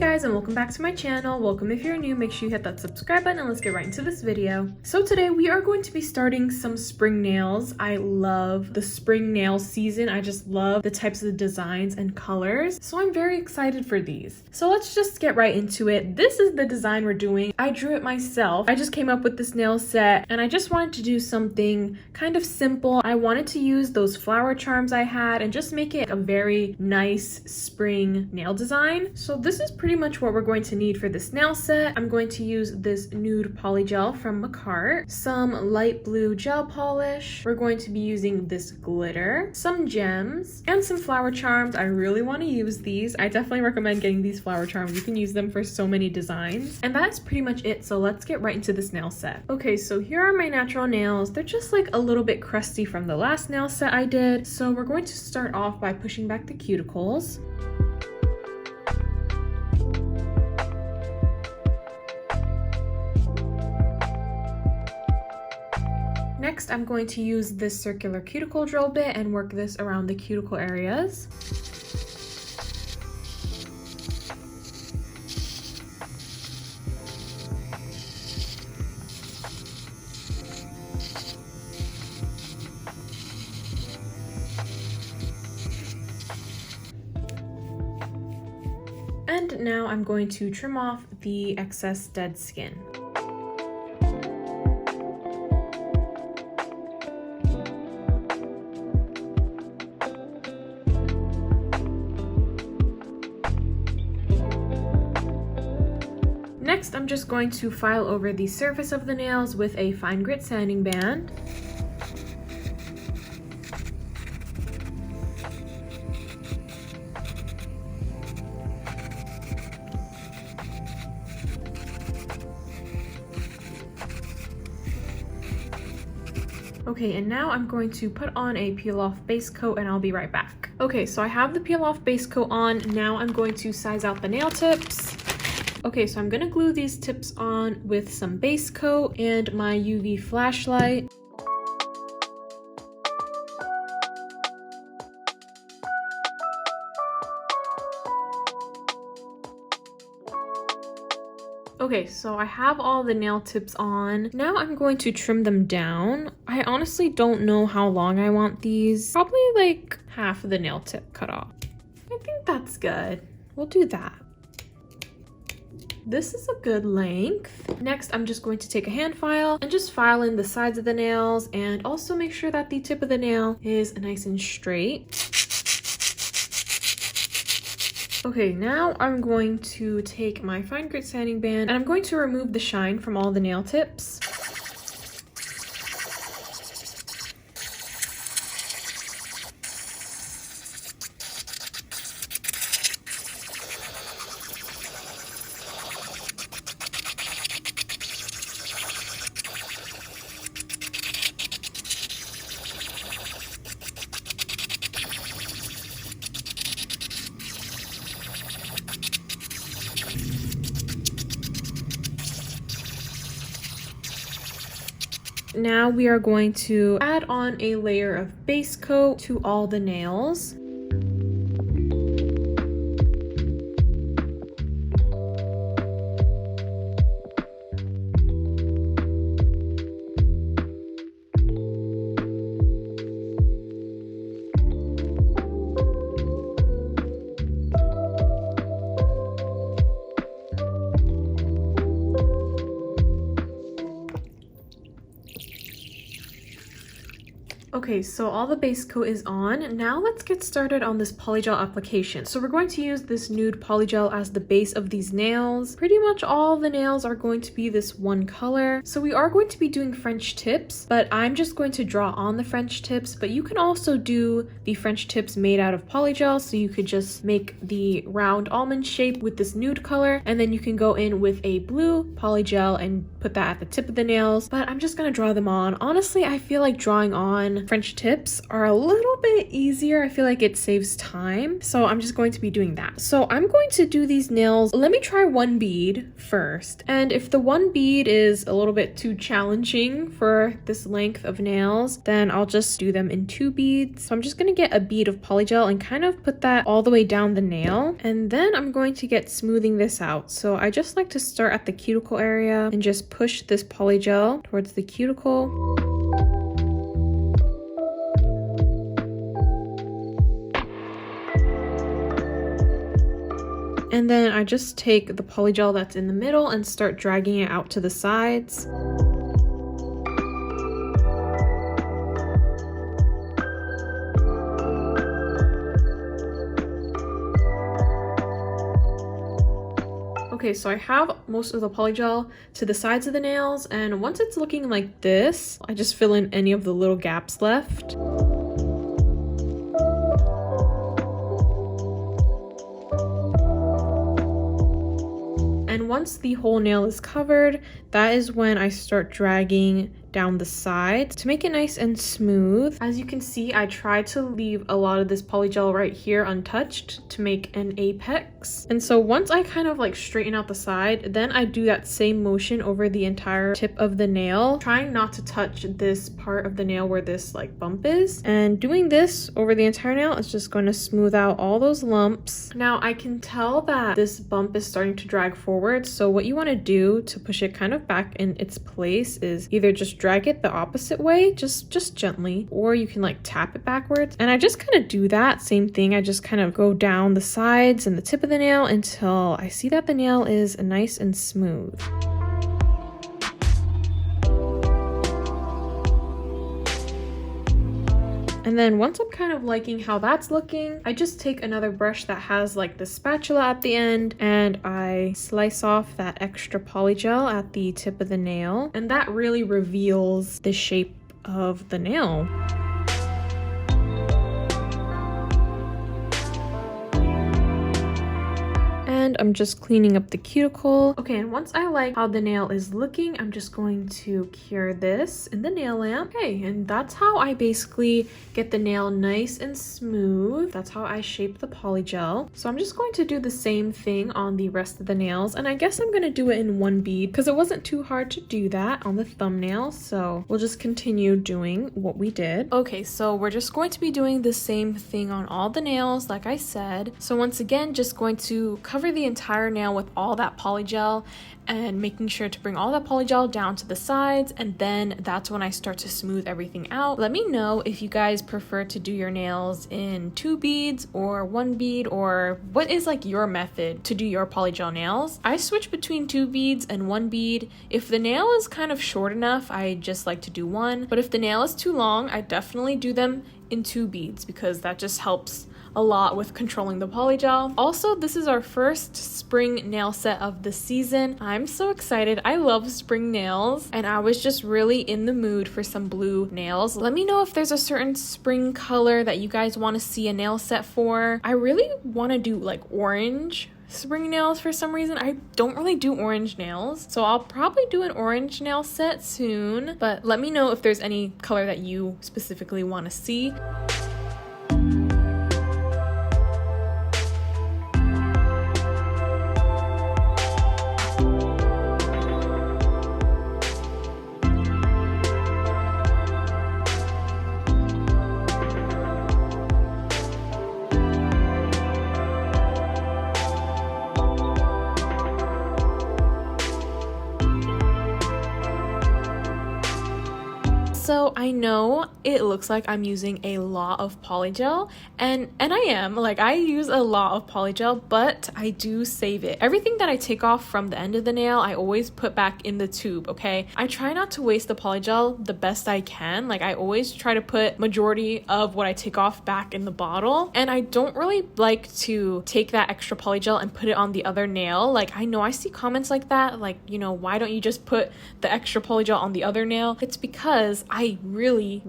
guys, and welcome back to my channel. Welcome if you're new, make sure you hit that subscribe button and let's get right into this video. So today we are going to be starting some spring nails. I love the spring nail season. I just love the types of designs and colors. So I'm very excited for these. So let's just get right into it. This is the design we're doing. I drew it myself. I just came up with this nail set and I just wanted to do something kind of simple. I wanted to use those flower charms I had and just make it a very nice spring nail design. So this is pretty much what we're going to need for this nail set. I'm going to use this Nude Polygel from Makartt, some light blue gel polish. We're going to be using this glitter, some gems, and some flower charms. I really want to use these. I definitely recommend getting these flower charms. You can use them for so many designs. And that's pretty much it. So let's get right into this nail set. Okay, so here are my natural nails. They're just like a little bit crusty from the last nail set I did. So we're going to start off by pushing back the cuticles. Next, I'm going to use this circular cuticle drill bit and work this around the cuticle areas. And now I'm going to trim off the excess dead skin. Next, I'm just going to file over the surface of the nails with a fine grit sanding band. Okay, and now I'm going to put on a peel off base coat and I'll be right back. Okay, so I have the peel off base coat on. Now I'm going to size out the nail tips. Okay, so I'm gonna glue these tips on with some base coat and my UV flashlight. Okay, so I have all the nail tips on. Now I'm going to trim them down. I honestly don't know how long I want these. Probably like half of the nail tip cut off. I think that's good. We'll do that. This is a good length. Next, I'm just going to take a hand file and just file in the sides of the nails and also make sure that the tip of the nail is nice and straight. Okay, now I'm going to take my fine grit sanding band and I'm going to remove the shine from all the nail tips. Now we are going to add on a layer of base coat to all the nails. Okay, so all the base coat is on. Now let's get started on this polygel application. So we're going to use this Nude Polygel as the base of these nails. Pretty much all the nails are going to be this one color. So we are going to be doing French tips, but I'm just going to draw on the French tips, but you can also do the French tips made out of polygel. So you could just make the round almond shape with this nude color, and then you can go in with a blue polygel and put that at the tip of the nails. But I'm just gonna draw them on. Honestly, I feel like drawing on on French tips are a little bit easier. I feel like it saves time. So I'm just going to be doing that. So I'm going to do these nails. Let me try one bead first. And if the one bead is a little bit too challenging for this length of nails, then I'll just do them in 2 beads. So I'm just going to get a bead of polygel and kind of put that all the way down the nail. And then I'm going to get smoothing this out. So I just like to start at the cuticle area and just push this polygel towards the cuticle. And then I just take the polygel that's in the middle and start dragging it out to the sides. Okay, so I have most of the polygel to the sides of the nails, and once it's looking like this, I just fill in any of the little gaps left. And once the whole nail is covered, that is when I start dragging down the sides to make it nice and smooth. As you can see, I try to leave a lot of this polygel right here untouched to make an apex. And so once I kind of like straighten out the side, then I do that same motion over the entire tip of the nail, trying not to touch this part of the nail where this like bump is. And doing this over the entire nail is just going to smooth out all those lumps. Now I can tell that this bump is starting to drag forward. So what you want to do to push it kind of back in its place is either just drag it the opposite way, just gently, or you can like tap it backwards. And I just kind of do that same thing. I just kind of go down the sides and the tip of the nail until I see that the nail is nice and smooth. And then once I'm kind of liking how that's looking, I just take another brush that has like the spatula at the end and I slice off that extra polygel at the tip of the nail. And that really reveals the shape of the nail. And I'm just cleaning up the cuticle. Okay, and once I like how the nail is looking, I'm just going to cure this in the nail lamp. Okay, and that's how I basically get the nail nice and smooth. That's how I shape the polygel. So I'm just going to do the same thing on the rest of the nails. And I guess I'm going to do it in 1 bead because it wasn't too hard to do that on the thumbnail. So we'll just continue doing what we did. Okay, so we're just going to be doing the same thing on all the nails, like I said. So once again, just going to cover the entire nail with all that polygel and making sure to bring all that polygel down to the sides, and then that's when I start to smooth everything out. Let me know if you guys prefer to do your nails in 2 beads or 1 bead, or what is like your method to do your polygel nails. I switch between 2 beads and 1 bead. If the nail is kind of short enough, I just like to do 1, but if the nail is too long, I definitely do them in 2 beads because that just helps a lot with controlling the polygel. Also, this is our first spring nail set of the season. I'm so excited. I love spring nails and I was just really in the mood for some blue nails. Let me know if there's a certain spring color that you guys want to see a nail set for. I really want to do like orange spring nails for some reason. I don't really do orange nails, so I'll probably do an orange nail set soon, but let me know if there's any color that you specifically want to see. So I know it looks like I'm using a lot of polygel, and I am. Like, I use a lot of polygel, but I do save it. Everything that I take off from the end of the nail, I always put back in the tube, okay? I try not to waste the polygel the best I can. Like, I always try to put majority of what I take off back in the bottle, and I don't really like to take that extra polygel and put it on the other nail. Like, I know I see comments like that, like, you know, why don't you just put the extra polygel on the other nail? It's because I really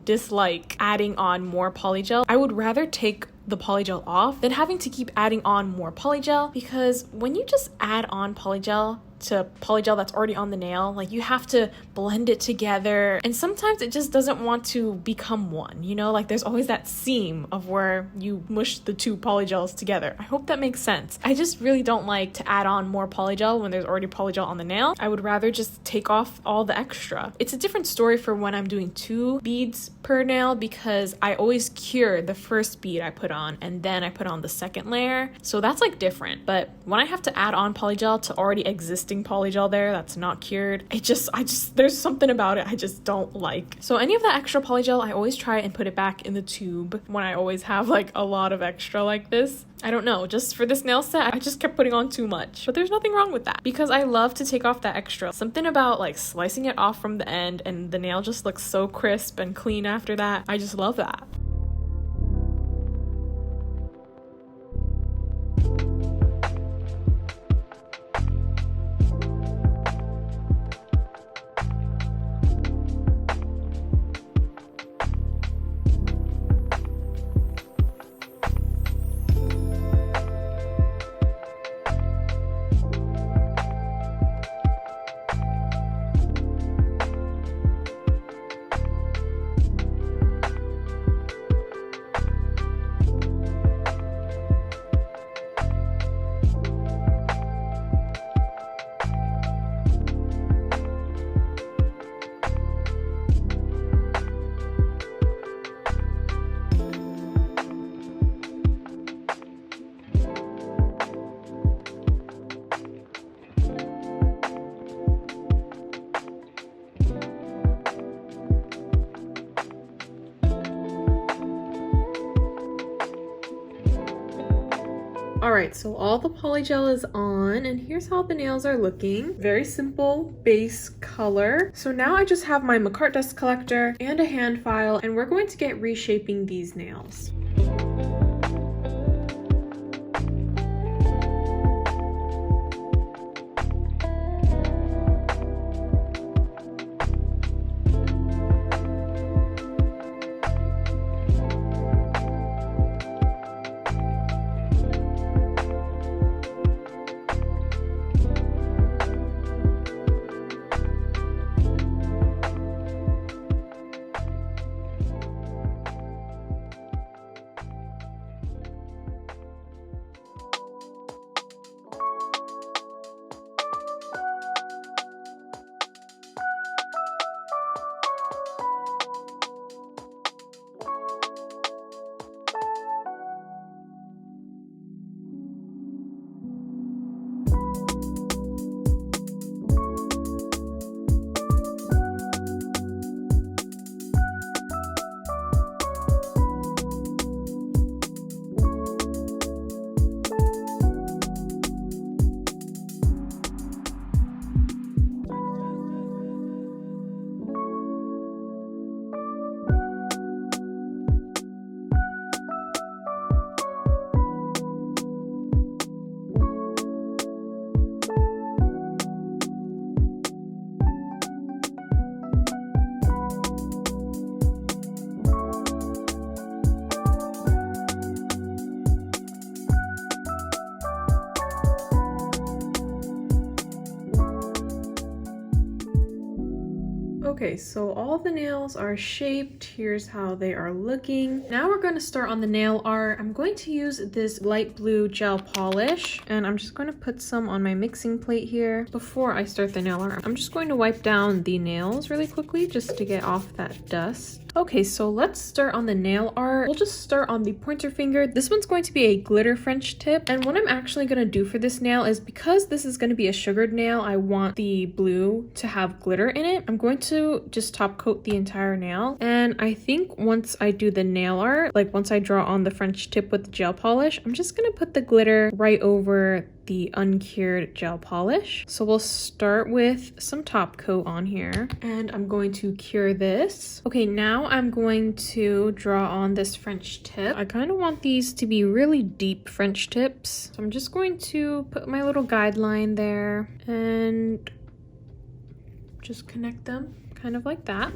dislike adding on more polygel. I would rather take the polygel off than having to keep adding on more polygel, because when you just add on polygel, to polygel that's already on the nail. Like, you have to blend it together, and sometimes it just doesn't want to become one, you know? Like, there's always that seam of where you mush the two polygels together. I hope that makes sense. I just really don't like to add on more polygel when there's already polygel on the nail. I would rather just take off all the extra. It's a different story for when I'm doing 2 beads per nail, because I always cure the first bead I put on and then I put on the second layer. So that's like different. But when I have to add on polygel to already existing polygel there that's not cured, I just there's something about it I just don't like. So any of that extra polygel, I always try and put it back in the tube when I always have like a lot of extra like this. I don't know, just for this nail set, I just kept putting on too much. But there's nothing wrong with that, because I love to take off that extra. Something about like slicing it off from the end and the nail just looks so crisp and clean after that. I just love that. Alright, so all the polygel is on, and here's how the nails are looking. Very simple base color. So now I just have my Makartt dust collector and a hand file, and we're going to get reshaping these nails. Okay, so all the nails are shaped. Here's how they are looking. Now we're going to start on the nail art. I'm going to use this light blue gel polish, and I'm just going to put some on my mixing plate here. Before I start the nail art, I'm just going to wipe down the nails really quickly just to get off that dust. Okay, so let's start on the nail art. We'll just start on the pointer finger. This one's going to be a glitter French tip, and what I'm actually going to do for this nail is, because this is going to be a sugared nail, I want the blue to have glitter in it. I'm going to just top coat the entire nail, and I think once I do the nail art, like once I draw on the French tip with the gel polish, I'm just going to put the glitter right over the uncured gel polish. So we'll start with some top coat on here, and I'm going to cure this. Okay, now I'm going to draw on this French tip. I kind of want these to be really deep French tips, so I'm just going to put my little guideline there and just connect them kind of like that.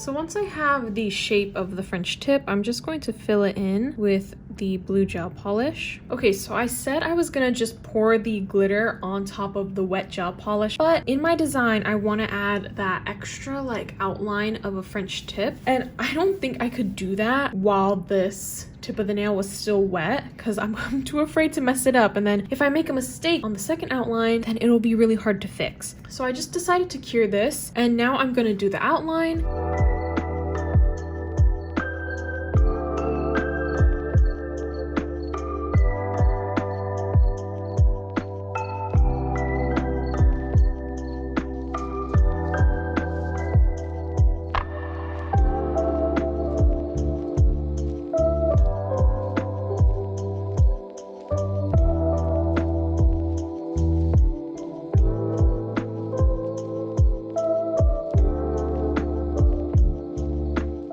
So once I have the shape of the French tip, I'm just going to fill it in with the blue gel polish. Okay, so I said I was gonna just pour the glitter on top of the wet gel polish, but in my design, I wanna add that extra like outline of a French tip. And I don't think I could do that while this tip of the nail was still wet because I'm too afraid to mess it up, and then if I make a mistake on the second outline, then it'll be really hard to fix. So I just decided to cure this, and now I'm gonna do the outline.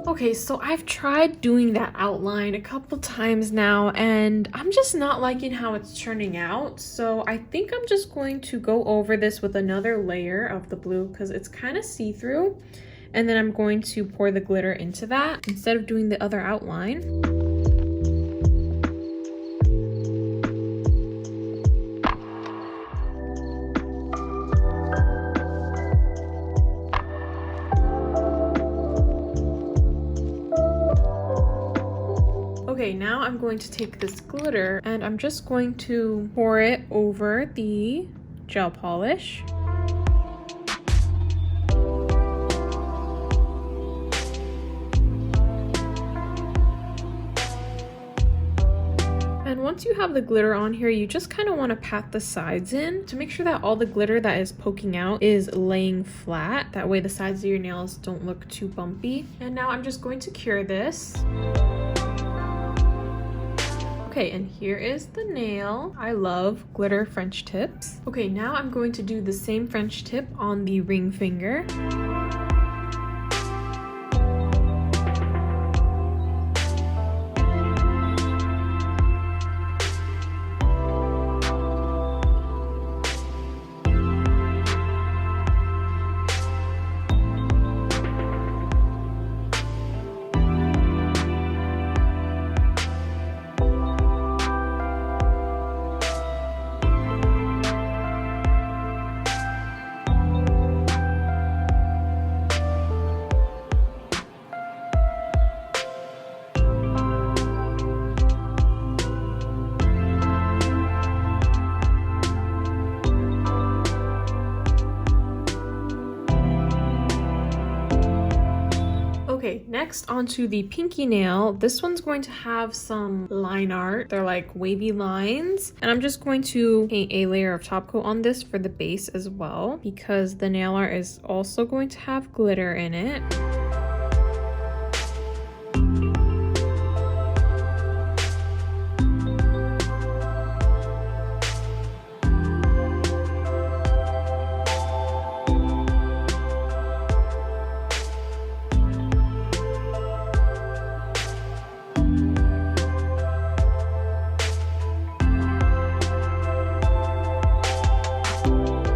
Okay, so I've tried doing that outline a couple times now, and I'm just not liking how it's turning out. So I think I'm just going to go over this with another layer of the blue because it's kind of see-through. And then I'm going to pour the glitter into that instead of doing the other outline. Okay, now I'm going to take this glitter and I'm just going to pour it over the gel polish. And once you have the glitter on here, you just kind of want to pat the sides in to make sure that all the glitter that is poking out is laying flat. That way the sides of your nails don't look too bumpy. And now I'm just going to cure this. Okay, and here is the nail. I love glitter French tips. Okay, now I'm going to do the same French tip on the ring finger. Okay, next onto the pinky nail. This one's going to have some line art. They're like wavy lines. And I'm just going to paint a layer of top coat on this for the base as well, because the nail art is also going to have glitter in it.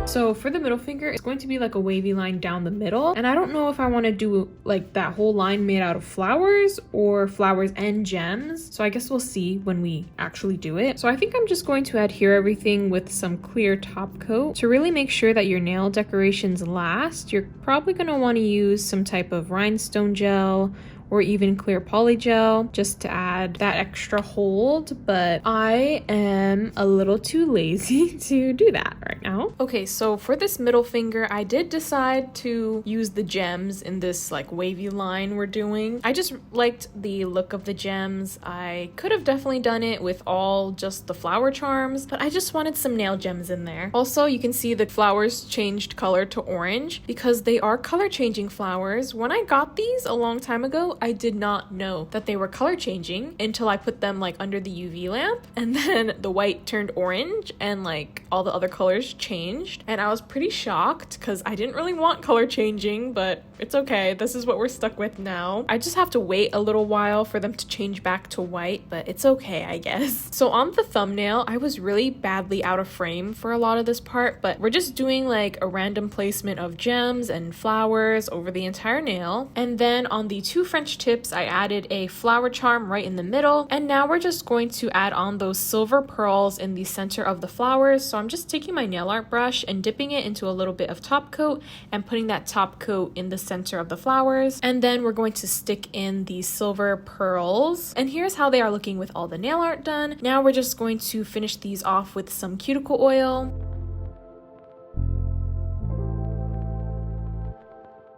So for the middle finger, it's going to be like a wavy line down the middle. And I don't know if I want to do like that whole line made out of flowers or flowers and gems. So I guess we'll see when we actually do it. So I think I'm just going to adhere everything with some clear top coat. To really make sure that your nail decorations last, you're probably going to want to use some type of rhinestone gel or even clear polygel just to add that extra hold, but I am a little too lazy to do that right now. Okay, so for this middle finger, I did decide to use the gems in this like wavy line we're doing. I just liked the look of the gems. I could have definitely done it with all just the flower charms, but I just wanted some nail gems in there. Also, you can see the flowers changed color to orange because they are color changing flowers. When I got these a long time ago, I did not know that they were color changing until I put them like under the UV lamp, and then the white turned orange and like all the other colors changed, and I was pretty shocked because I didn't really want color changing, but it's okay. This is what we're stuck with now. I just have to wait a little while for them to change back to white, but it's okay, I guess. So on the thumbnail, I was really badly out of frame for a lot of this part, but we're just doing like a random placement of gems and flowers over the entire nail. And then on the two French tips, I added a flower charm right in the middle. And now we're just going to add on those silver pearls in the center of the flowers. So I'm just taking my nail art brush and dipping it into a little bit of top coat and putting that top coat in the center of the flowers. And then we're going to stick in the silver pearls. And here's how they are looking with all the nail art done. Now we're just going to finish these off with some cuticle oil.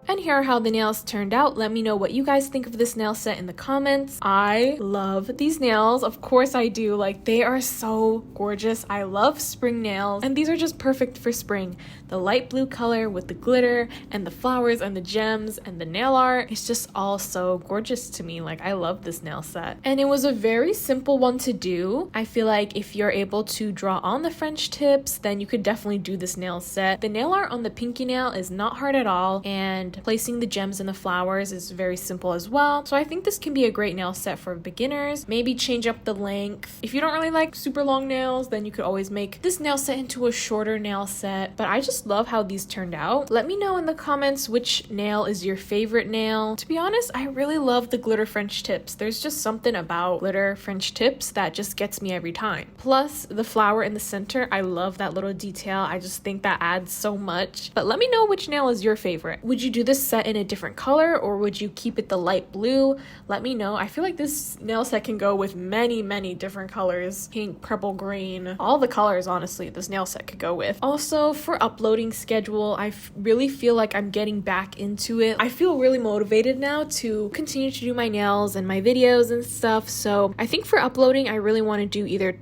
And here are how the nails turned out. Let me know what you guys think of this nail set in the comments. I love these nails. Of course I do. Like, they are so gorgeous. I love spring nails, and these are just perfect for spring. The light blue color with the glitter and the flowers and the gems and the nail art. It's just all so gorgeous to me. Like, I love this nail set. And it was a very simple one to do. I feel like if you're able to draw on the French tips, then you could definitely do this nail set. The nail art on the pinky nail is not hard at all, and placing the gems and the flowers is very simple as well. So I think this can be a great nail set for beginners. Maybe change up the length. If you don't really like super long nails, then you could always make this nail set into a shorter nail set. But I just love how these turned out. Let me know in the comments which nail is your favorite nail. To be honest, I really love the glitter French tips. There's just something about glitter French tips that just gets me every time. Plus the flower in the center, I love that little detail. I just think that adds so much. But let me know which nail is your favorite. Would you do this set in a different color, or would you keep it the light blue? Let me know. I feel like this nail set can go with many different colors. Pink, purple, green, all the colors, honestly, this nail set could go with. Also, for uploading schedule, I really feel like I'm getting back into it. I feel really motivated now to continue to do my nails and my videos and stuff. So I think for uploading, I really want to do either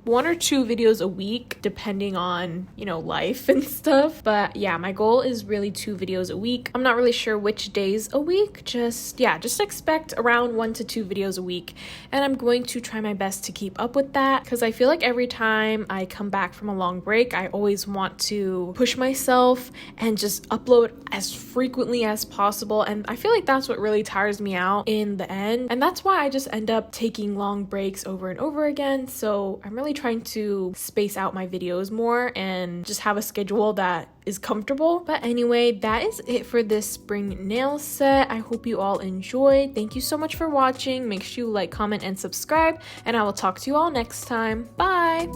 one or two videos a week, depending on, you know, life and stuff. But yeah, my goal is really 2 videos a week. I'm not really sure which days a week. Just expect around 1 to 2 videos a week. And I'm going to try my best to keep up with that, because I feel like every time I come back from a long break, I always want to push myself and just upload as frequently as possible. And I feel like that's what really tires me out in the end. And that's why I just end up taking long breaks over and over again. So I'm really trying to space out my videos more and just have a schedule that is comfortable. But anyway, that is it for this spring nail set. I hope you all enjoyed. Thank you so much for watching. Make sure you like, comment, and subscribe, and I will talk to you all next time. Bye!